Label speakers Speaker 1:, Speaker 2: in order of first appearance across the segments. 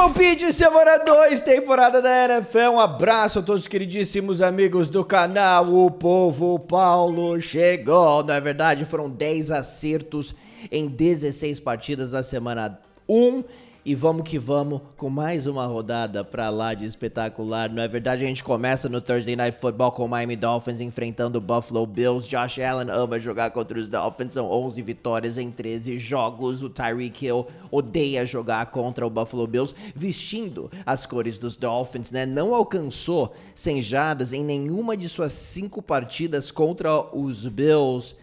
Speaker 1: Palpite semana 2, temporada da NFL. Um abraço a todos os queridíssimos amigos do canal. O povo Paulo chegou. Na verdade, foram 10 acertos em 16 partidas na semana 1. E vamos que vamos com mais uma rodada pra lá de espetacular. Não é verdade? A gente começa no Thursday Night Football com o Miami Dolphins enfrentando o Buffalo Bills. Josh Allen ama jogar contra os Dolphins. São 11 vitórias em 13 jogos. O Tyreek Hill odeia jogar contra o Buffalo Bills vestindo as cores dos Dolphins, né? Não alcançou 100 jardas em nenhuma de suas 5 partidas contra os Bills.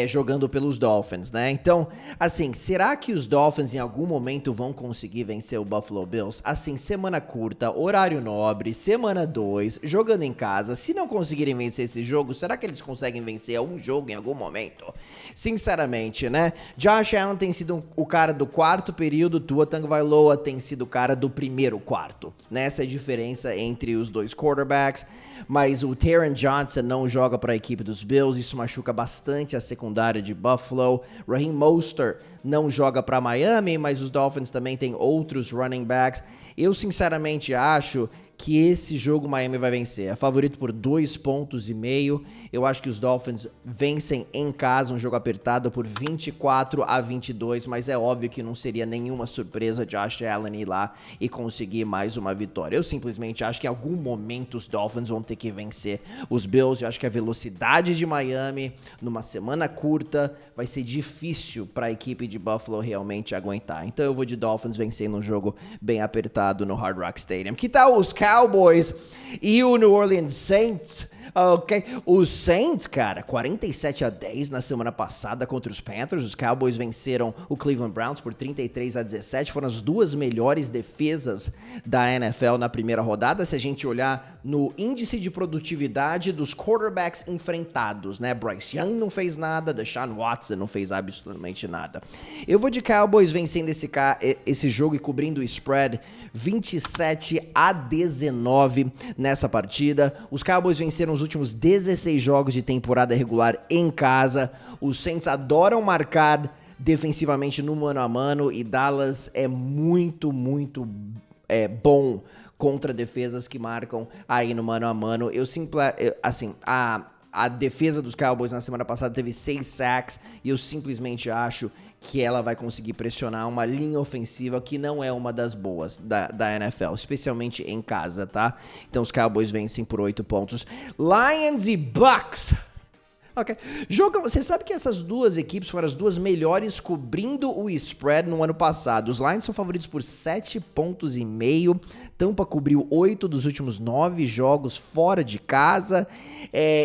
Speaker 1: Jogando pelos Dolphins, né? Então, assim, será que os Dolphins em algum momento vão conseguir vencer o Buffalo Bills? Assim, semana curta, horário nobre, semana 2, jogando em casa. Se não conseguirem vencer esse jogo, será que eles conseguem vencer um jogo em algum momento? Sinceramente, né? Josh Allen tem sido o cara do quarto período, Tua Tagovailoa tem sido o cara do primeiro quarto, né? Essa é a diferença entre os dois quarterbacks. Mas o Taron Johnson não joga para a equipe dos Bills, isso machuca bastante a secundária de Buffalo. Raheem Mostert não joga para Miami, mas os Dolphins também têm outros running backs. Eu sinceramente acho que esse jogo Miami vai vencer. É favorito por 2,5 pontos. Eu acho que os Dolphins vencem em casa, um jogo apertado por 24-22, mas é óbvio que não seria nenhuma surpresa Josh Allen ir lá e conseguir mais uma vitória. Eu simplesmente acho que em algum momento os Dolphins vão ter que vencer os Bills. Eu acho que a velocidade de Miami, numa semana curta, vai ser difícil para a equipe de Buffalo realmente aguentar. Então eu vou de Dolphins vencendo um jogo bem apertado no Hard Rock Stadium. Que tal os Cowboys e o New Orleans Saints? Ok, os Saints, cara, 47-10 na semana passada contra os Panthers. Os Cowboys venceram o Cleveland Browns por 33-17. Foram as duas melhores defesas da NFL na primeira rodada. Se a gente olhar no índice de produtividade dos quarterbacks enfrentados, né? Bryce Young não fez nada, Deshaun Watson não fez absolutamente nada. Eu vou de Cowboys vencendo esse jogo e cobrindo o spread 27-19 nessa partida. Os Cowboys venceram os últimos 16 jogos de temporada regular em casa. Os Saints adoram marcar defensivamente no mano a mano e Dallas é muito bom contra defesas que marcam aí no mano a mano. A defesa dos Cowboys na semana passada teve 6 sacks e eu simplesmente acho que ela vai conseguir pressionar uma linha ofensiva que não é uma das boas da NFL, especialmente em casa, tá? Então os Cowboys vencem por 8 pontos. Lions e Bucks. Ok. Você sabe que essas duas equipes foram as duas melhores cobrindo o spread no ano passado. Os Lions são favoritos por 7,5 pontos. Tampa cobriu 8 dos últimos 9 jogos fora de casa.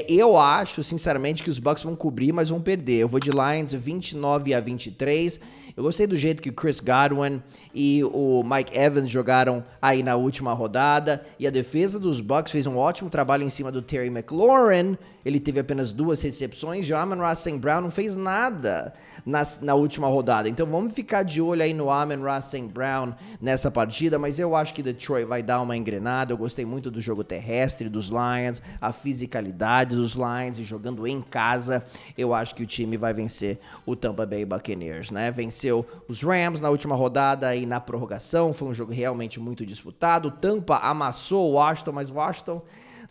Speaker 1: Eu acho, sinceramente, que os Bucks vão cobrir, mas vão perder. Eu vou de Lions 29-23. Eu gostei do jeito que o Chris Godwin e o Mike Evans jogaram aí na última rodada. E a defesa dos Bucks fez um ótimo trabalho em cima do Terry McLaurin. Ele teve apenas 2 recepções. E o Amon-Ra St. Brown não fez nada na última rodada. Então vamos ficar de olho aí no Amon-Ra St. Brown nessa partida. Mas eu acho que Detroit vai dar uma engrenada. Eu gostei muito do jogo terrestre dos Lions, a fisicalidade dos Lions e jogando em casa. Eu acho que o time vai vencer o Tampa Bay Buccaneers, né? Venceu os Rams na última rodada e na prorrogação. Foi um jogo realmente muito disputado. Tampa amassou o Washington, mas Washington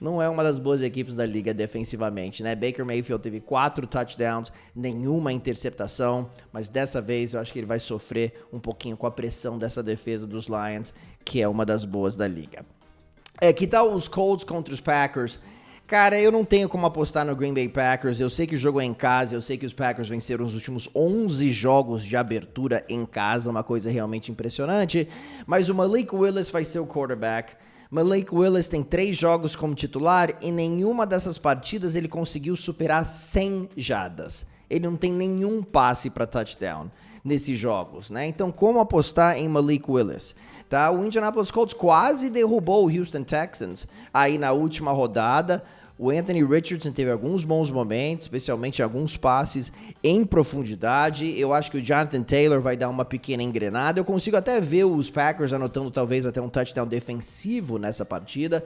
Speaker 1: não é uma das boas equipes da liga defensivamente, né? Baker Mayfield teve 4 touchdowns, nenhuma interceptação, mas dessa vez eu acho que ele vai sofrer um pouquinho com a pressão dessa defesa dos Lions, que é uma das boas da liga. Que tal os Colts contra os Packers? Cara, eu não tenho como apostar no Green Bay Packers. Eu sei que o jogo é em casa, eu sei que os Packers venceram os últimos 11 jogos de abertura em casa, uma coisa realmente impressionante, mas o Malik Willis vai ser o quarterback. Malik Willis tem 3 jogos como titular e nenhuma dessas partidas ele conseguiu superar 100 jardas. Ele não tem nenhum passe para touchdown nesses jogos, né? Então, como apostar em Malik Willis? Tá? O Indianapolis Colts quase derrubou o Houston Texans aí na última rodada. O Anthony Richardson teve alguns bons momentos, especialmente alguns passes em profundidade. Eu acho que o Jonathan Taylor vai dar uma pequena engrenada. Eu consigo até ver os Packers anotando talvez até um touchdown defensivo nessa partida.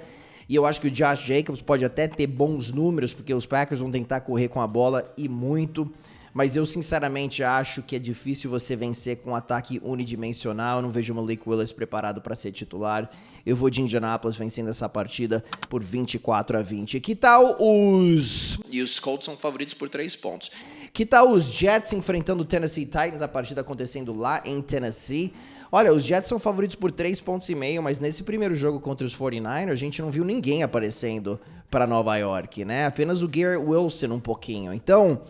Speaker 1: E eu acho que o Josh Jacobs pode até ter bons números, porque os Packers vão tentar correr com a bola e muito. mas eu sinceramente acho que é difícil você vencer com um ataque unidimensional. Eu não vejo o Malik Willis preparado para ser titular. Eu vou de Indianapolis vencendo essa partida por 24-20. Que tal os... E os Colts são favoritos por 3 pontos. Que tal os Jets enfrentando o Tennessee Titans, a partida acontecendo lá em Tennessee? Olha, os Jets são favoritos por 3,5 pontos, mas nesse primeiro jogo contra os 49ers, a gente não viu ninguém aparecendo para Nova York, né? Apenas o Garrett Wilson um pouquinho. Então...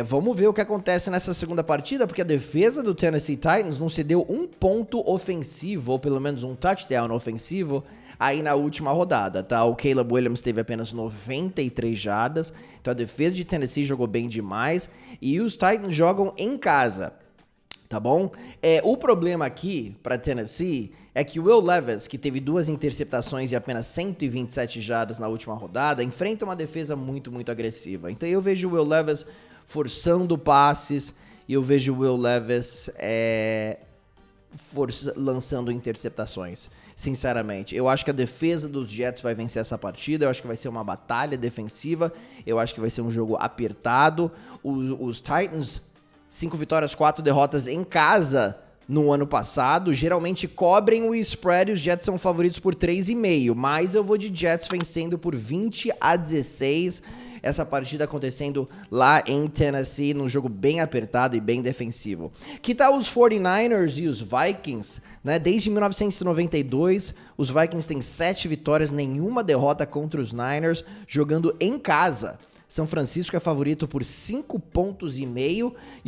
Speaker 1: vamos ver o que acontece nessa segunda partida, porque a defesa do Tennessee Titans não cedeu um ponto ofensivo, ou pelo menos um touchdown ofensivo, aí na última rodada, tá? O Caleb Williams teve apenas 93 jardas, então a defesa de Tennessee jogou bem demais, e os Titans jogam em casa, tá bom? O problema aqui para Tennessee é que o Will Levis, que teve 2 interceptações e apenas 127 jardas na última rodada, enfrenta uma defesa muito, muito agressiva. Então eu vejo o Will Levis forçando passes, e eu vejo o Will Levis lançando interceptações, sinceramente. Eu acho que a defesa dos Jets vai vencer essa partida, eu acho que vai ser uma batalha defensiva, eu acho que vai ser um jogo apertado. Os Titans, 5 vitórias, 4 derrotas em casa no ano passado, geralmente cobrem o spread, os Jets são favoritos por 3,5, mas eu vou de Jets vencendo por 20-16, essa partida acontecendo lá em Tennessee, num jogo bem apertado e bem defensivo. Que tal os 49ers e os Vikings? Né? Desde 1992, os Vikings têm 7 vitórias, nenhuma derrota contra os Niners, jogando em casa. São Francisco é favorito por 5,5 pontos, e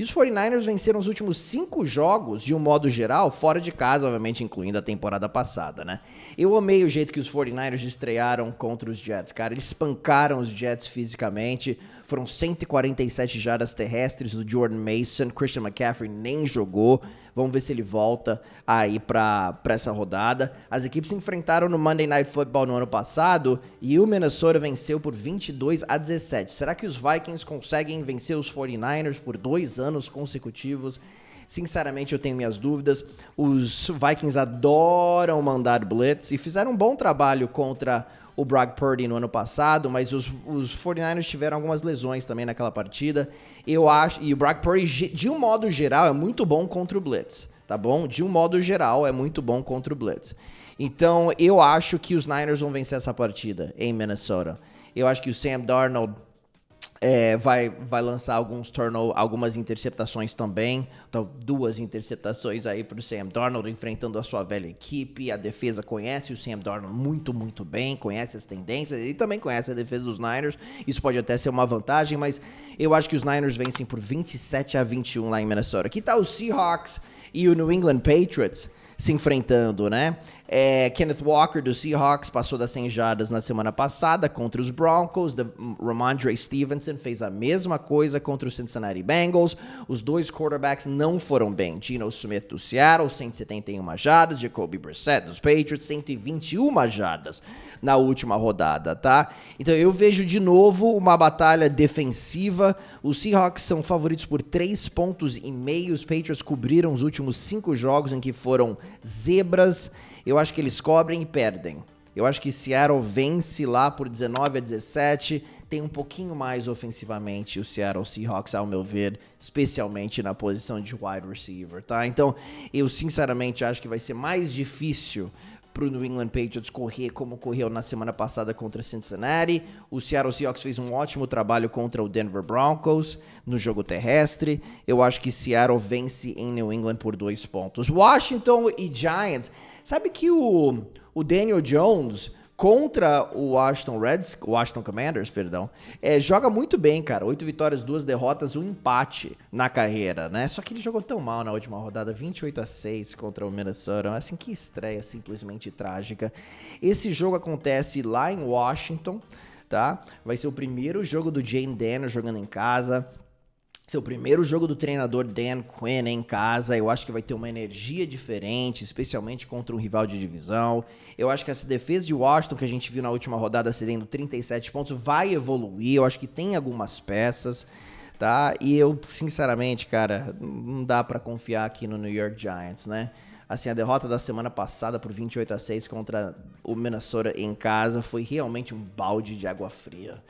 Speaker 1: os 49ers venceram os últimos 5 jogos, de um modo geral, fora de casa, obviamente incluindo a temporada passada, né? Eu amei o jeito que os 49ers estrearam contra os Jets, cara. Eles espancaram os Jets fisicamente, foram 147 jardas terrestres do Jordan Mason, Christian McCaffrey nem jogou. Vamos ver se ele volta aí pra essa rodada. As equipes se enfrentaram no Monday Night Football no ano passado e o Minnesota venceu por 22-17. Será que os Vikings conseguem vencer os 49ers por 2 anos consecutivos? Sinceramente, eu tenho minhas dúvidas. Os Vikings adoram mandar blitz e fizeram um bom trabalho contra o Brock Purdy no ano passado, mas os 49ers tiveram algumas lesões também naquela partida. Eu acho, e o Brock Purdy, de um modo geral, é muito bom contra o blitz, tá bom? De um modo geral, é muito bom contra o blitz. Então, eu acho que os Niners vão vencer essa partida em Minnesota. Eu acho que o Sam Darnold vai lançar algumas interceptações também. Então, 2 interceptações aí para o Sam Darnold enfrentando a sua velha equipe. A defesa conhece o Sam Darnold muito, muito bem, conhece as tendências e também conhece a defesa dos Niners. Isso pode até ser uma vantagem, mas eu acho que os Niners vencem por 27-21 lá em Minnesota. Aqui tá o Seahawks e o New England Patriots se enfrentando, né? Kenneth Walker do Seahawks passou das 100 jardas na semana passada contra os Broncos. Ramondre Stevenson fez a mesma coisa contra os Cincinnati Bengals. Os 2 quarterbacks não foram bem. Geno Smith do Seattle, 171 jardas. Jacoby Brissett dos Patriots, 121 jardas na última rodada, tá? Então eu vejo de novo uma batalha defensiva. Os Seahawks são favoritos por 3,5 pontos. Os Patriots cobriram os últimos 5 jogos em que foram zebras. Eu acho que eles cobrem e perdem. Eu acho que Seattle vence lá por 19-17. Tem um pouquinho mais ofensivamente o Seattle Seahawks, ao meu ver, especialmente na posição de wide receiver, tá? Então, eu sinceramente acho que vai ser mais difícil pro New England Patriots correr como correu na semana passada contra Cincinnati. O Seattle Seahawks fez um ótimo trabalho contra o Denver Broncos no jogo terrestre. Eu acho que Seattle vence em New England por 2 pontos. Washington e Giants. Sabe que o Daniel Jones contra o Washington Commanders, joga muito bem, cara. 8 vitórias, 2 derrotas, 1 empate na carreira, né? Só que ele jogou tão mal na última rodada, 28-6 contra o Minnesota. Assim, que estreia simplesmente trágica. Esse jogo acontece lá em Washington, tá? Vai ser o primeiro jogo do Jane Daniels jogando em casa. Seu primeiro jogo do treinador Dan Quinn em casa. Eu acho que vai ter uma energia diferente, especialmente contra um rival de divisão. Eu acho que essa defesa de Washington, que a gente viu na última rodada cedendo 37 pontos, vai evoluir. Eu acho que tem algumas peças, tá? E eu, sinceramente, cara, não dá pra confiar aqui no New York Giants, né? Assim, a derrota da semana passada por 28-6 contra o Minnesota em casa foi realmente um balde de água fria.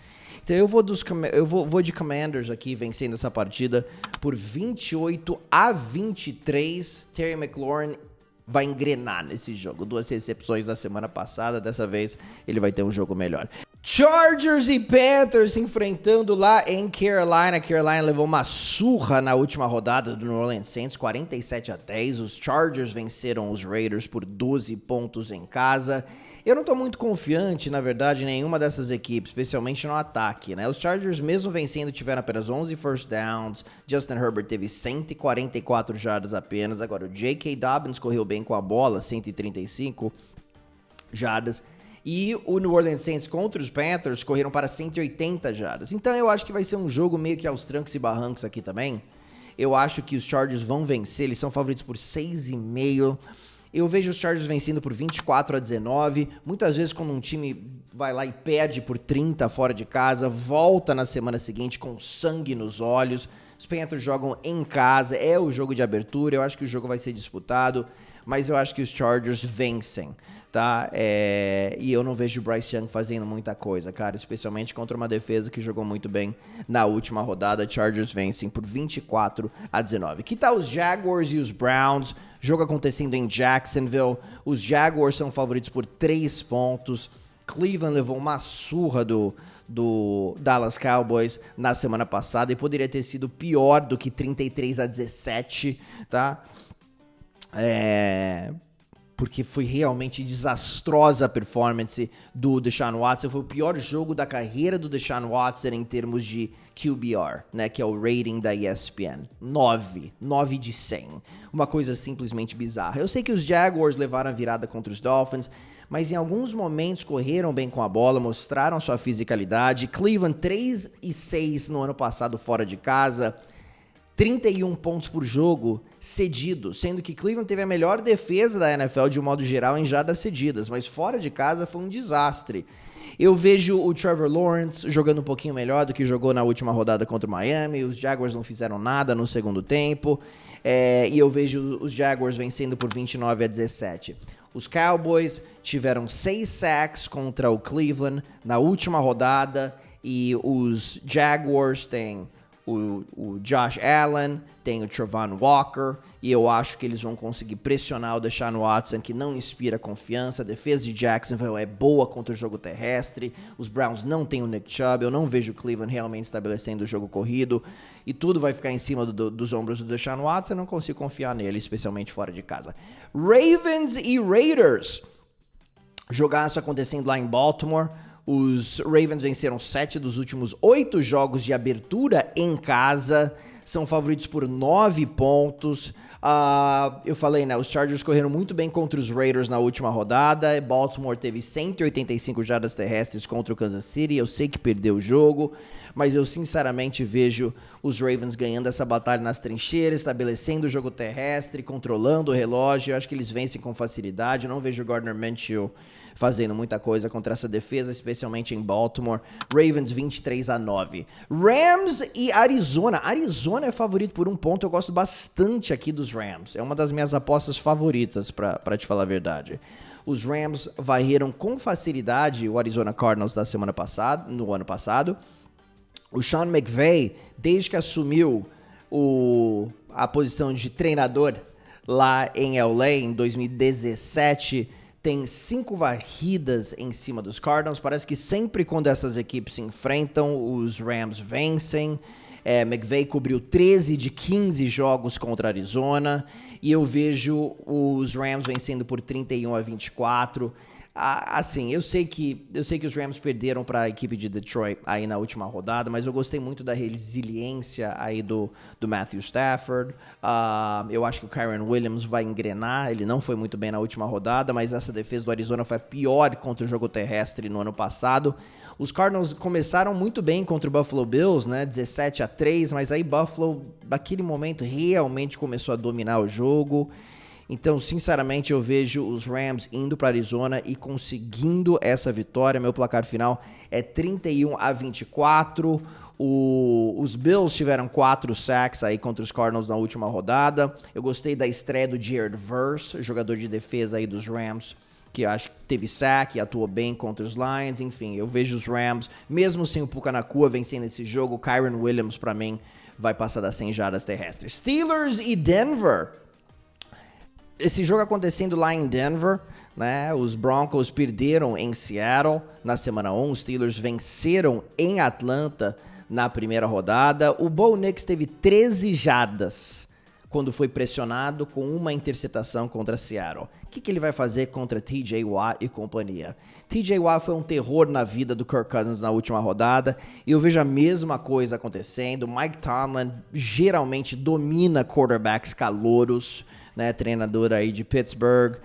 Speaker 1: Então vou de Commanders aqui, vencendo essa partida por 28-23. Terry McLaurin vai engrenar nesse jogo. 2 recepções da semana passada, dessa vez ele vai ter um jogo melhor. Chargers e Panthers se enfrentando lá em Carolina. Carolina levou uma surra na última rodada do New Orleans Saints, 47-10. Os Chargers venceram os Raiders por 12 pontos em casa. Eu não tô muito confiante, na verdade, em nenhuma dessas equipes, especialmente no ataque, né? Os Chargers, mesmo vencendo, tiveram apenas 11 first downs. Justin Herbert teve 144 jardas apenas. Agora, o J.K. Dobbins correu bem com a bola, 135 jardas. E o New Orleans Saints contra os Panthers correram para 180 jardas. Então eu acho que vai ser um jogo meio que aos trancos e barrancos aqui também. Eu acho que os Chargers vão vencer, eles são favoritos por 6,5. Eu vejo os Chargers vencendo por 24-19. Muitas vezes quando um time vai lá e perde por 30 fora de casa, volta na semana seguinte com sangue nos olhos. Os Panthers jogam em casa, é o jogo de abertura, eu acho que o jogo vai ser disputado, mas eu acho que os Chargers vencem, tá? E eu não vejo o Bryce Young fazendo muita coisa, cara, especialmente contra uma defesa que jogou muito bem na última rodada. Chargers vencem por 24-19. Que tal os Jaguars e os Browns? Jogo acontecendo em Jacksonville. Os Jaguars são favoritos por 3 pontos. Cleveland levou uma surra do Dallas Cowboys na semana passada e poderia ter sido pior do que 33-17, tá? Porque foi realmente desastrosa a performance do Deshaun Watson. Foi o pior jogo da carreira do Deshaun Watson em termos de QBR, né, que é o rating da ESPN. 9 de 100. Uma coisa simplesmente bizarra. Eu sei que os Jaguars levaram a virada contra os Dolphins, mas em alguns momentos correram bem com a bola, mostraram sua fisicalidade. Cleveland 3-6 no ano passado fora de casa. 31 pontos por jogo cedido, sendo que Cleveland teve a melhor defesa da NFL de um modo geral em jardas cedidas, mas fora de casa foi um desastre. Eu vejo o Trevor Lawrence jogando um pouquinho melhor do que jogou na última rodada contra o Miami. Os Jaguars não fizeram nada no segundo tempo, e eu vejo os Jaguars vencendo por 29-17. Os Cowboys tiveram 6 sacks contra o Cleveland na última rodada, e os Jaguars têm o Josh Allen, tem o Travon Walker, e eu acho que eles vão conseguir pressionar o Deshaun Watson, que não inspira confiança. A defesa de Jacksonville é boa contra o jogo terrestre. Os Browns não têm o Nick Chubb. Eu não vejo o Cleveland realmente estabelecendo o jogo corrido, e tudo vai ficar em cima dos ombros do Deshaun Watson. Eu não consigo confiar nele, especialmente fora de casa. Ravens e Raiders. Jogaço acontecendo lá em Baltimore. Os Ravens venceram 7 dos últimos 8 jogos de abertura em casa. São favoritos por 9 pontos. Eu falei, né? Os Chargers correram muito bem contra os Raiders na última rodada. Baltimore teve 185 jardas terrestres contra o Kansas City. Eu sei que perdeu o jogo, mas eu sinceramente vejo os Ravens ganhando essa batalha nas trincheiras, estabelecendo o jogo terrestre, controlando o relógio. Eu acho que eles vencem com facilidade. Eu não vejo o Gardner Minshew fazendo muita coisa contra essa defesa, especialmente em Baltimore. Ravens 23-9. Rams e Arizona. Arizona é favorito por 1 ponto. Eu gosto bastante aqui dos Rams. É uma das minhas apostas favoritas, pra te falar a verdade. Os Rams varreram com facilidade o Arizona Cardinals no ano passado. O Sean McVay, desde que assumiu a posição de treinador lá em LA em 2017, tem 5 varridas em cima dos Cardinals. Parece que sempre quando essas equipes se enfrentam, os Rams vencem. McVay cobriu 13 de 15 jogos contra a Arizona. E eu vejo os Rams vencendo por 31-24. Assim, eu sei que os Rams perderam para a equipe de Detroit aí na última rodada, mas eu gostei muito da resiliência aí do Matthew Stafford. Eu acho que o Kyren Williams vai engrenar. Ele não foi muito bem na última rodada, mas essa defesa do Arizona foi a pior contra o jogo terrestre no ano passado. Os Cardinals começaram muito bem contra o Buffalo Bills, né, 17-3, mas aí Buffalo, naquele momento, realmente começou a dominar o jogo. Então, sinceramente, eu vejo os Rams indo para Arizona e conseguindo essa vitória. Meu placar final é 31-24. Os Bills tiveram 4 sacks aí contra os Cardinals na última rodada. Eu gostei da estreia do Jared Verse, jogador de defesa aí dos Rams, que eu acho que teve sack, atuou bem contra os Lions, enfim, eu vejo os Rams, mesmo sem o Puka Nacua vencendo esse jogo, o Kyren Williams, pra mim, vai passar das 100 jardas terrestres. Steelers e Denver. Esse jogo acontecendo lá em Denver, né? Os Broncos perderam em Seattle na semana 1, os Steelers venceram em Atlanta na primeira rodada. O Bo Nix teve 13 jardas quando foi pressionado com uma interceptação contra Seattle. O que ele vai fazer contra TJ Watt e companhia? TJ Watt foi um terror na vida do Kirk Cousins na última rodada e eu vejo a mesma coisa acontecendo. Mike Tomlin geralmente domina quarterbacks calouros, né, treinador aí de Pittsburgh,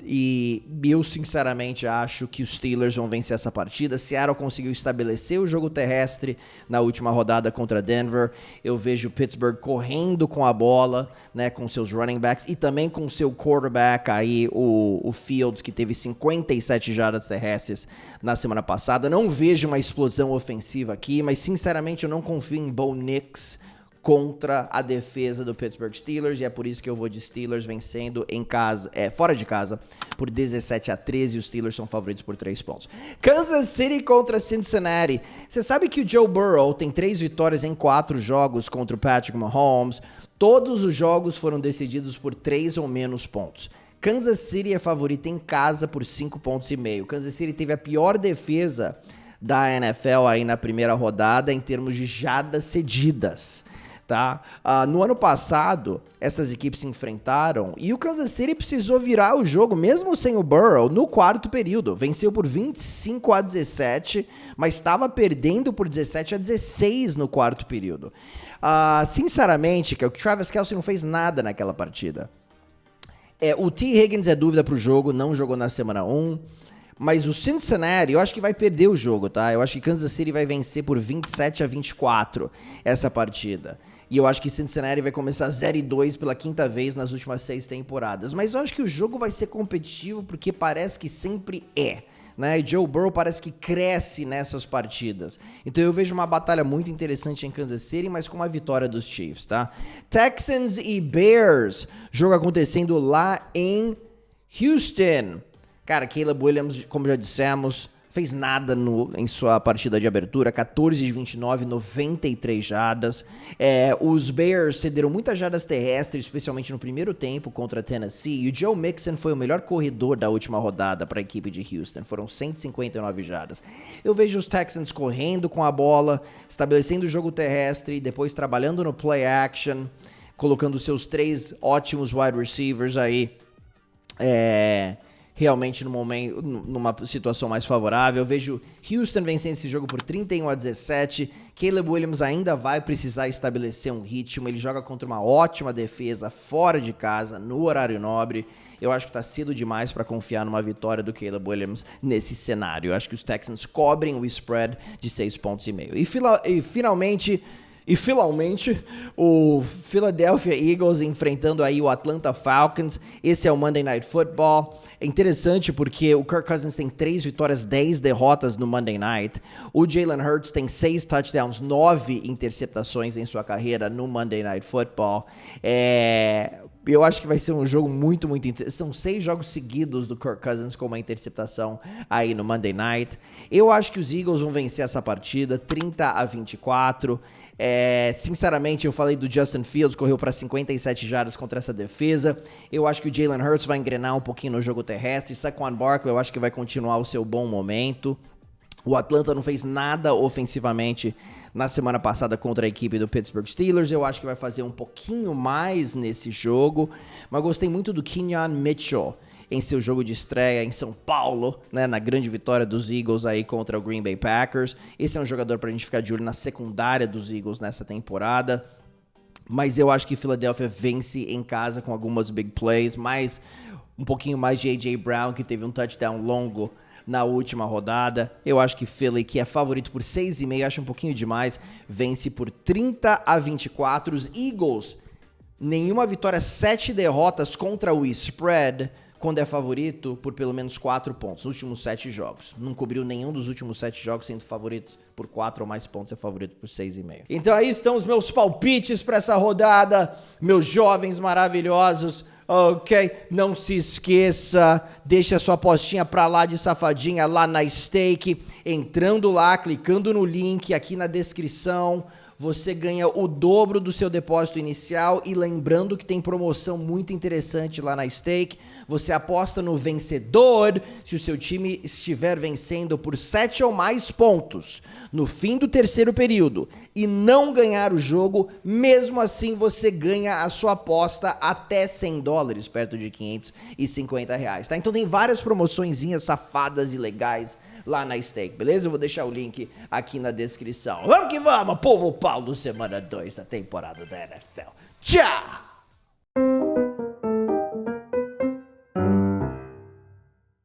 Speaker 1: e eu sinceramente acho que os Steelers vão vencer essa partida. Seattle conseguiu estabelecer o jogo terrestre na última rodada contra Denver. Eu vejo Pittsburgh correndo com a bola, né, com seus running backs e também com seu quarterback aí, o Fields, que teve 57 jardas terrestres na semana passada. Não vejo uma explosão ofensiva aqui, mas sinceramente eu não confio em Bo Nix contra a defesa do Pittsburgh Steelers, e é por isso que eu vou de Steelers vencendo em casa, fora de casa, por 17-13, e os Steelers são favoritos por 3 pontos. Kansas City contra Cincinnati. Você sabe que o Joe Burrow tem 3 vitórias em 4 jogos contra o Patrick Mahomes. Todos os jogos foram decididos por 3 ou menos pontos. Kansas City é favorito em casa por 5,5 pontos. Kansas City teve a pior defesa da NFL aí na primeira rodada em termos de jardas cedidas. Tá? No ano passado, essas equipes se enfrentaram e o Kansas City precisou virar o jogo, mesmo sem o Burrow, no quarto período. Venceu por 25-17, mas estava perdendo por 17-16 no quarto período. Sinceramente, que o Travis Kelce não fez nada naquela partida. O T. Higgins é dúvida para o jogo, não jogou na semana 1. Mas o Cincinnati, eu acho que vai perder o jogo, tá? Eu acho que Kansas City vai vencer por 27-24 essa partida. E eu acho que Cincinnati vai começar 0-2 pela 5ª vez nas últimas 6 temporadas. Mas eu acho que o jogo vai ser competitivo porque parece que sempre é, né? E Joe Burrow parece que cresce nessas partidas. Então eu vejo uma batalha muito interessante em Kansas City, mas com uma vitória dos Chiefs, tá? Texans e Bears, jogo acontecendo lá em Houston. Cara, Caleb Williams, como já dissemos, fez nada em sua partida de abertura, 14 de 29, 93 jardas. Os Bears cederam muitas jardas terrestres, especialmente no primeiro tempo contra Tennessee, e o Joe Mixon foi o melhor corredor da última rodada para a equipe de Houston, foram 159 jardas. Eu vejo os Texans correndo com a bola, estabelecendo o jogo terrestre, depois trabalhando no play action, colocando seus 3 ótimos wide receivers aí, realmente numa situação mais favorável. Eu vejo Houston vencendo esse jogo por 31-17. Caleb Williams ainda vai precisar estabelecer um ritmo. Ele joga contra uma ótima defesa fora de casa, no horário nobre. Eu acho que tá cedo demais para confiar numa vitória do Caleb Williams nesse cenário. Eu acho que os Texans cobrem o spread de 6,5 pontos. E finalmente, o Philadelphia Eagles enfrentando aí o Atlanta Falcons. Esse é o Monday Night Football. É interessante porque o Kirk Cousins tem 3 vitórias, 10 derrotas no Monday Night. O Jalen Hurts tem 6 touchdowns, 9 interceptações em sua carreira no Monday Night Football. Eu acho que vai ser um jogo muito, muito interessante. São 6 jogos seguidos do Kirk Cousins com uma interceptação aí no Monday Night. Eu acho que os Eagles vão vencer essa partida, 30-24. Sinceramente, eu falei do Justin Fields, correu para 57 jardas contra essa defesa. Eu acho que o Jalen Hurts vai engrenar um pouquinho no jogo terrestre. Saquon Barkley, eu acho que vai continuar o seu bom momento. O Atlanta não fez nada ofensivamente na semana passada contra a equipe do Pittsburgh Steelers. Eu acho que vai fazer um pouquinho mais nesse jogo, mas gostei muito do Kenyon Mitchell em seu jogo de estreia em São Paulo, né, na grande vitória dos Eagles aí contra o Green Bay Packers. Esse é um jogador pra gente ficar de olho na secundária dos Eagles nessa temporada. Mas eu acho que Philadelphia vence em casa com algumas big plays, mais um pouquinho mais de A.J. Brown, que teve um touchdown longo na última rodada. Eu acho que Philly, que é favorito por 6,5, acho um pouquinho demais, vence por 30-24. Os Eagles, nenhuma vitória, 7 derrotas contra o spread, quando é favorito por pelo menos 4 pontos, nos últimos 7 jogos. Não cobriu nenhum dos últimos 7 jogos sendo favoritos por 4 ou mais pontos, é favorito por 6,5. Então aí estão os meus palpites para essa rodada, meus jovens maravilhosos. Ok? Não se esqueça, deixa sua apostinha pra lá de safadinha lá na Stake, entrando lá, clicando no link aqui na descrição. Você ganha o dobro do seu depósito inicial e lembrando que tem promoção muito interessante lá na Stake. Você aposta no vencedor se o seu time estiver vencendo por 7 ou mais pontos no fim do terceiro período e não ganhar o jogo, mesmo assim você ganha a sua aposta até $100, perto de R$550, tá? Então tem várias promoçõezinhas safadas e legais lá na Stake, beleza? Eu vou deixar o link aqui na descrição. Vamos que vamos, povo Paulo, semana 2 da temporada da NFL. Tchau!